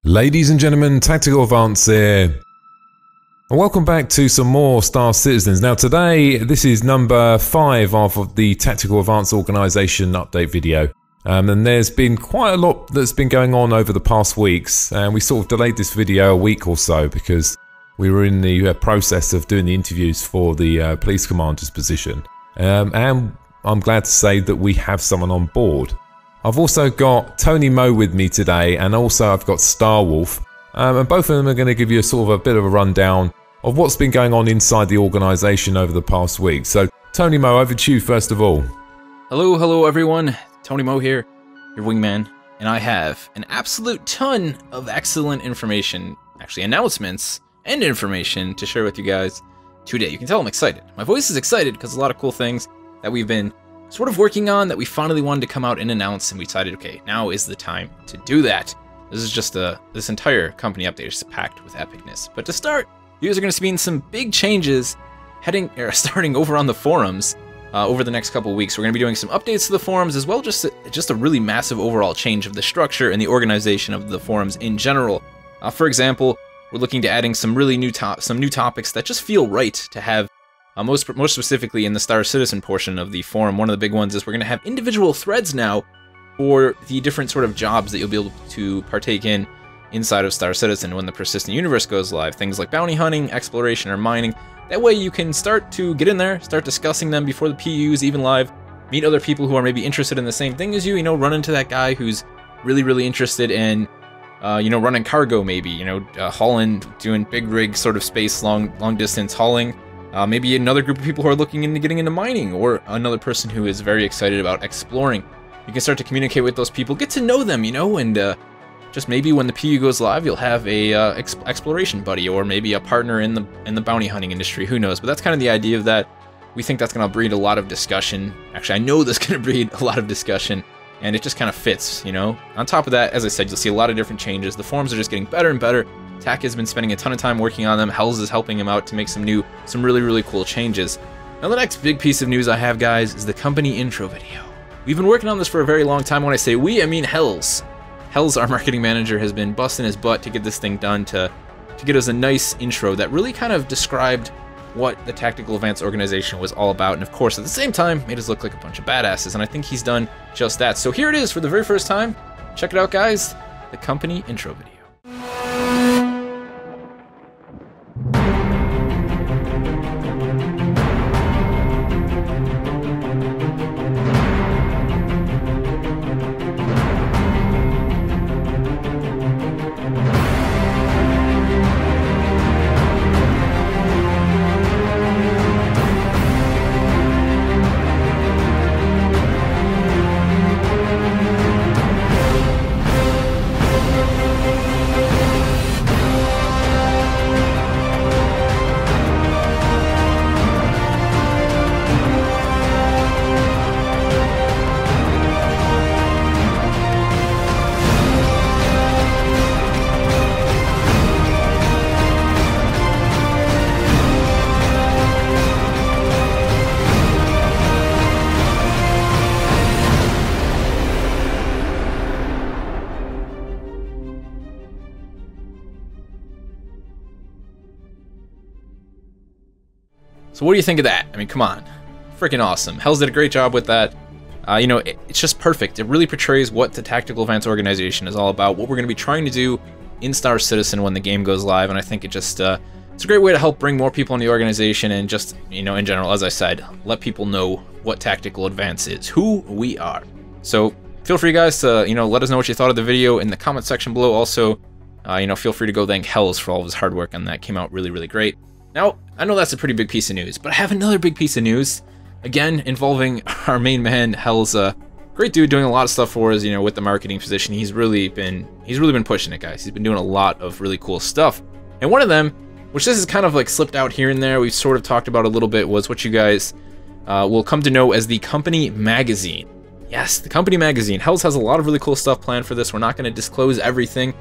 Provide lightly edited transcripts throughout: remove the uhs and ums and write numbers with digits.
Ladies and gentlemen, Tactical Advance here. And welcome back to some more Star Citizens. Now today, this is number 5 of the Tactical Advance Organisation update video. And there's been quite a lot that's been going on over the past weeks. And we sort of delayed this video a week or so because we were in the process of doing the interviews for the police commander's position. And I'm glad to say that we have someone on board. I've also got Tony Mo with me today, and also I've got Starwolf, and both of them are going to give you a sort of a bit of a rundown of what's been going on inside the organisation over the past week. So, Tony Mo, over to you first of all. Hello everyone, Tony Mo here, your wingman, and I have an absolute ton of excellent information, actually announcements and information to share with you guys today. You can tell I'm excited. My voice is excited because a lot of cool things that we've been sort of working on that we finally wanted to come out and announce, and we decided, okay, now is the time to do that. This is just this entire company update is packed with epicness. But to start, you guys are going to see some big changes starting over on the forums over the next couple of weeks. We're going to be doing some updates to the forums as well, just a really massive overall change of the structure and the organization of the forums in general. For example, we're looking to adding some really new topics that just feel right to have. Most specifically in the Star Citizen portion of the forum, one of the big ones is we're going to have individual threads now for the different sort of jobs that you'll be able to partake in inside of Star Citizen when the Persistent Universe goes live. Things like bounty hunting, exploration, or mining. That way you can start to get in there, start discussing them before the PU's even live, meet other people who are maybe interested in the same thing as you, run into that guy who's really interested in, running cargo maybe, hauling, doing big rig sort of space, long distance hauling. Maybe another group of people who are looking into getting into mining, or another person who is very excited about exploring. You can start to communicate with those people, get to know them, and just maybe when the PU goes live, you'll have a exploration buddy, or maybe a partner in the bounty hunting industry. Who knows? But that's kind of the idea of that. We think that's going to breed a lot of discussion. Actually, I know that's going to breed a lot of discussion, and it just kind of fits, On top of that, as I said, you'll see a lot of different changes. The forums are just getting better and better. Tak has been spending a ton of time working on them. Hells is helping him out to make some really cool changes. Now the next big piece of news I have, guys, is the company intro video. We've been working on this for a very long time. When I say we, I mean Hells. Hells, our marketing manager, has been busting his butt to get this thing done, to get us a nice intro that really kind of described what the Tactical Advance organization was all about, and of course at the same time made us look like a bunch of badasses, and I think he's done just that. So here it is for the very first time. Check it out, guys, the company intro video. So what do you think of that? I mean, come on. Freaking awesome. Hells did a great job with that. It's just perfect. It really portrays what the Tactical Advance organization is all about, what we're going to be trying to do in Star Citizen when the game goes live, and I think it's a great way to help bring more people in the organization and just, in general, as I said, let people know what Tactical Advance is, who we are. So feel free, guys, to, let us know what you thought of the video in the comment section below. Also, feel free to go thank Hells for all of his hard work on that. Came out really great. Now, I know that's a pretty big piece of news, but I have another big piece of news, again, involving our main man, Hells. Great dude, doing a lot of stuff for us, with the marketing position. He's really been pushing it, guys. He's been doing a lot of really cool stuff. And one of them, which this is kind of like slipped out here and there, we've sort of talked about a little bit, was what you guys will come to know as the Company Magazine. Yes, the Company Magazine. Hells has a lot of really cool stuff planned for this. We're not going to disclose everything.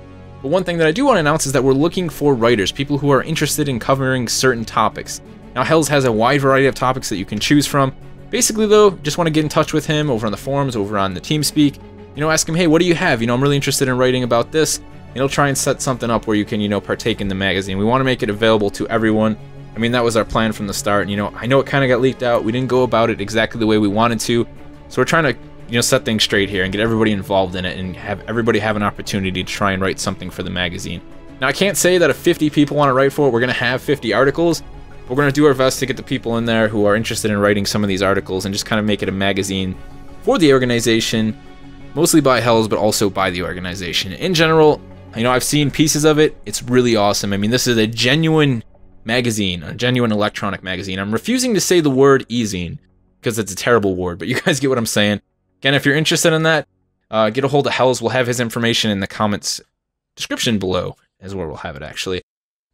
But one thing that I do want to announce is that we're looking for writers, people who are interested in covering certain topics. Now, Hells has a wide variety of topics that you can choose from. Basically, though, just want to get in touch with him over on the forums, over on the TeamSpeak. Ask him, hey, what do you have? I'm really interested in writing about this. try and set something up where you can, partake in the magazine. We want to make it available to everyone. I mean, that was our plan from the start. I know it kind of got leaked out. We didn't go about it exactly the way we wanted to. So we're trying to, set things straight here and get everybody involved in it and have everybody have an opportunity to try and write something for the magazine. Now, I can't say that if 50 people want to write for it, we're going to have 50 articles. We're going to do our best to get the people in there who are interested in writing some of these articles and just kind of make it a magazine for the organization, mostly by Hells, but also by the organization. In general, I've seen pieces of it. It's really awesome. I mean, this is a genuine magazine, a genuine electronic magazine. I'm refusing to say the word e-zine because it's a terrible word, but you guys get what I'm saying. Again, if you're interested in that, get a hold of Hells. We'll have his information in the comments description below, is where we'll have it, actually.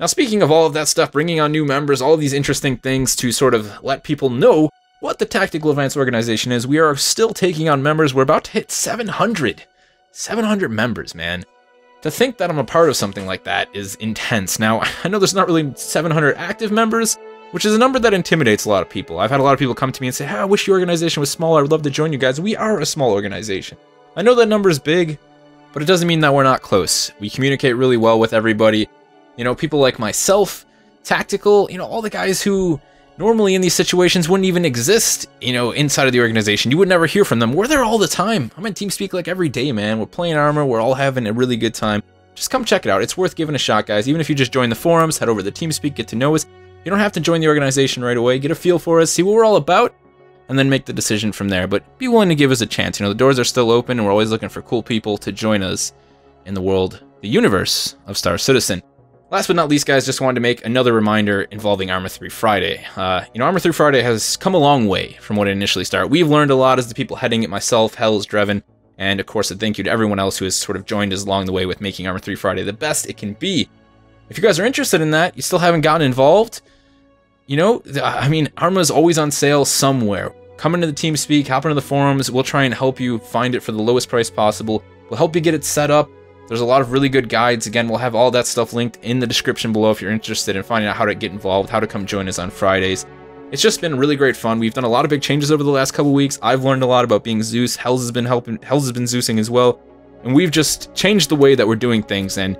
Now, speaking of all of that stuff, bringing on new members, all of these interesting things to sort of let people know what the Tactical Advance organization is, we are still taking on members. We're about to hit 700. 700 members, man. To think that I'm a part of something like that is intense. Now, I know there's not really 700 active members, which is a number that intimidates a lot of people. I've had a lot of people come to me and say, I wish your organization was smaller. I would love to join you guys. We are a small organization. I know that number is big, but it doesn't mean that we're not close. We communicate really well with everybody. People like myself, Tactical, all the guys who normally in these situations wouldn't even exist, inside of the organization. You would never hear from them. We're there all the time. I'm in TeamSpeak like every day, man. We're playing Arma. We're all having a really good time. Just come check it out. It's worth giving a shot, guys. Even if you just join the forums, head over to TeamSpeak, get to know us. You don't have to join the organization right away. Get a feel for us, see what we're all about, and then make the decision from there. But be willing to give us a chance. The doors are still open, and we're always looking for cool people to join us in the world, the universe of Star Citizen. Last but not least, guys, just wanted to make another reminder involving Arma 3 Friday. Arma 3 Friday has come a long way from what it initially started. We've learned a lot as the people heading it, myself, Hells, Drevin, and of course a thank you to everyone else who has sort of joined us along the way with making Arma 3 Friday the best it can be. If you guys are interested in that, you still haven't gotten involved, Arma's always on sale somewhere. Come into the TeamSpeak, hop into the forums, we'll try and help you find it for the lowest price possible. We'll help you get it set up. There's a lot of really good guides. Again, we'll have all that stuff linked in the description below if you're interested in finding out how to get involved, how to come join us on Fridays. It's just been really great fun. We've done a lot of big changes over the last couple weeks. I've learned a lot about being Zeus. Hells has been Zeusing as well. And we've just changed the way that we're doing things, and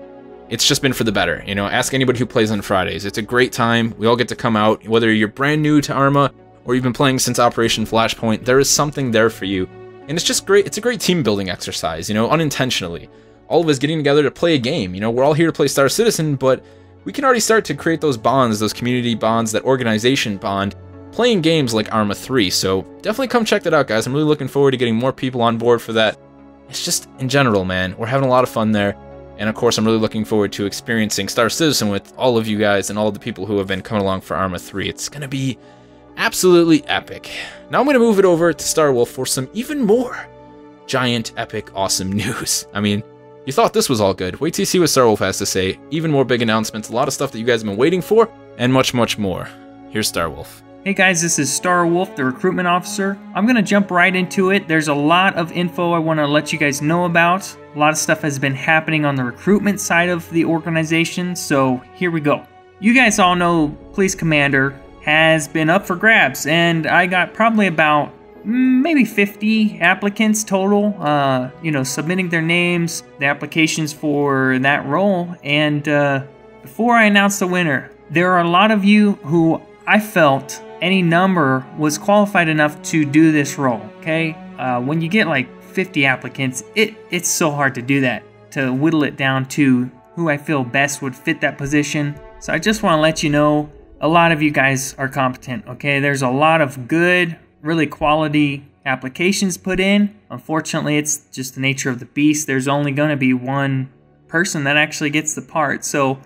it's just been for the better. Ask anybody who plays on Fridays. It's a great time. We all get to come out. Whether you're brand new to Arma or you've been playing since Operation Flashpoint, there is something there for you. And it's just great. It's a great team building exercise, unintentionally. All of us getting together to play a game. We're all here to play Star Citizen, but we can already start to create those bonds, those community bonds, that organization bond, playing games like Arma 3. So definitely come check that out, guys. I'm really looking forward to getting more people on board for that. It's just, in general, man, we're having a lot of fun there. And of course, I'm really looking forward to experiencing Star Citizen with all of you guys and all of the people who have been coming along for Arma 3. It's going to be absolutely epic. Now I'm going to move it over to Starwolf for some even more giant, epic, awesome news. You thought this was all good. Wait till you see what Starwolf has to say. Even more big announcements, a lot of stuff that you guys have been waiting for, and much, much more. Here's Starwolf. Hey guys, this is Starwolf, the recruitment officer. I'm going to jump right into it. There's a lot of info I want to let you guys know about. A lot of stuff has been happening on the recruitment side of the organization, so here we go. You guys all know Police Commander has been up for grabs, and I got probably about maybe 50 applicants total, submitting their names, the applications for that role. And before I announce the winner, there are a lot of you who I felt any number was qualified enough to do this role, okay? When you get like 50 applicants, it's so hard to do that, to whittle it down to who I feel best would fit that position. So I just want to let you know, a lot of you guys are competent, okay? There's a lot of good, really quality applications put in. Unfortunately, it's just the nature of the beast. There's only going to be one person that actually gets the part. So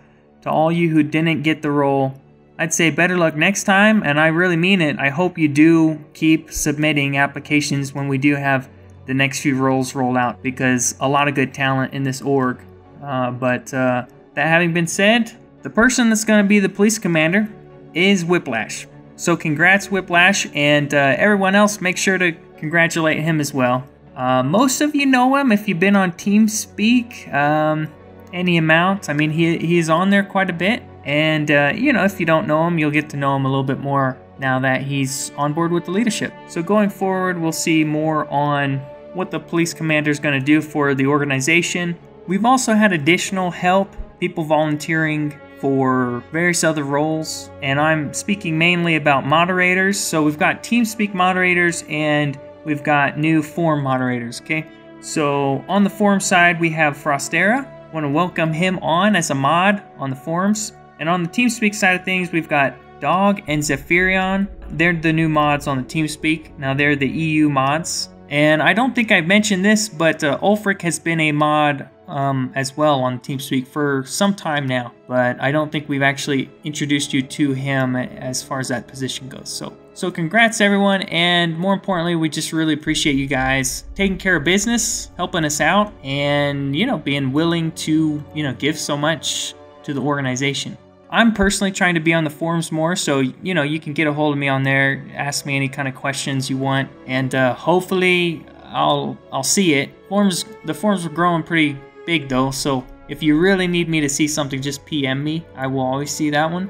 to all you who didn't get the role, I'd say better luck next time, and I really mean it. I hope you do keep submitting applications when we do have the next few roles rolled out, because a lot of good talent in this org. But that having been said, the person that's going to be the police commander is Whiplash. So congrats, Whiplash, and everyone else, make sure to congratulate him as well. Most of you know him if you've been on TeamSpeak any amount. He's on there quite a bit. And, if you don't know him, you'll get to know him a little bit more now that he's on board with the leadership. So going forward, we'll see more on what the police commander is going to do for the organization. We've also had additional help, people volunteering for various other roles, and I'm speaking mainly about moderators. So we've got TeamSpeak moderators and we've got new forum moderators, okay? So on the forum side, we have Frostera. Want to welcome him on as a mod on the forums. And on the TeamSpeak side of things, we've got Dog and Zephyrion. They're the new mods on the TeamSpeak. Now they're the EU mods. And I don't think I've mentioned this, but Ulfric has been a mod as well on TeamSpeak for some time now. But I don't think we've actually introduced you to him as far as that position goes. So congrats everyone, and more importantly, we just really appreciate you guys taking care of business, helping us out, and, you know, being willing to, you know, give so much to the organization. I'm personally trying to be on the forums more, so, you know, you can get a hold of me on there, ask me any kind of questions you want, and hopefully I'll see it. The forums are growing pretty big though, so if you really need me to see something, just PM me. I will always see that one.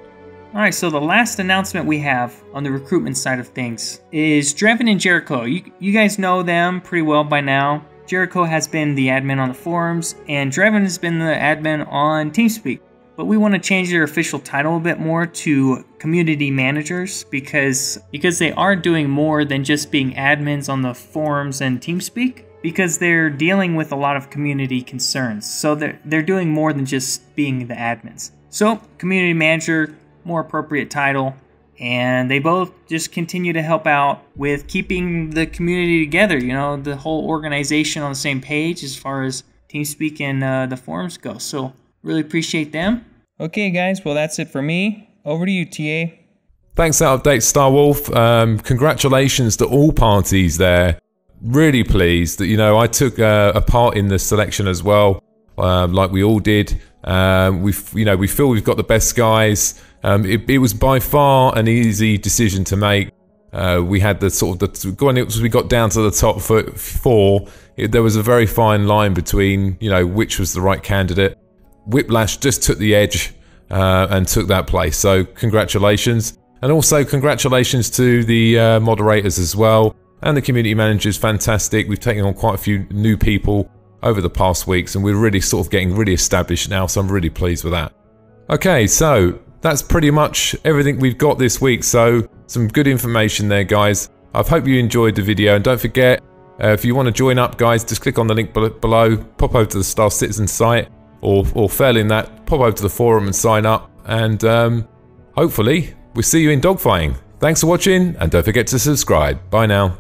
Alright, so the last announcement we have on the recruitment side of things is Drevin and Jericho. You guys know them pretty well by now. Jericho has been the admin on the forums, and Drevin has been the admin on TeamSpeak. But we want to change their official title a bit more to community managers because they are doing more than just being admins on the forums and TeamSpeak, because they're dealing with a lot of community concerns. So they're doing more than just being the admins. So community manager, more appropriate title, and they both just continue to help out with keeping the community together, you know, the whole organization on the same page as far as TeamSpeak and the forums go. So really appreciate them. Okay guys, well that's it for me. Over to you, TA. Thanks for that update, Starwolf. Congratulations to all parties there. Really pleased that, you know, I took a part in the selection as well, like we all did. We feel we've got the best guys. It was by far an easy decision to make. We had when we got down to the top four, there was a very fine line between, you know, which was the right candidate. Whiplash just took the edge and took that place. So congratulations, and also congratulations to the moderators as well, and the community managers. Fantastic. We've taken on quite a few new people over the past weeks, and we're really sort of getting really established now, so I'm really pleased with that. Okay, so that's pretty much everything we've got this week. So some good information there, guys. I hope you enjoyed the video, and don't forget, if you want to join up, guys, just click on the link below, pop over to the Star Citizen site, or failing that, pop over to the forum and sign up, and hopefully we'll see you in dogfighting. Thanks for watching, and don't forget to subscribe. Bye now.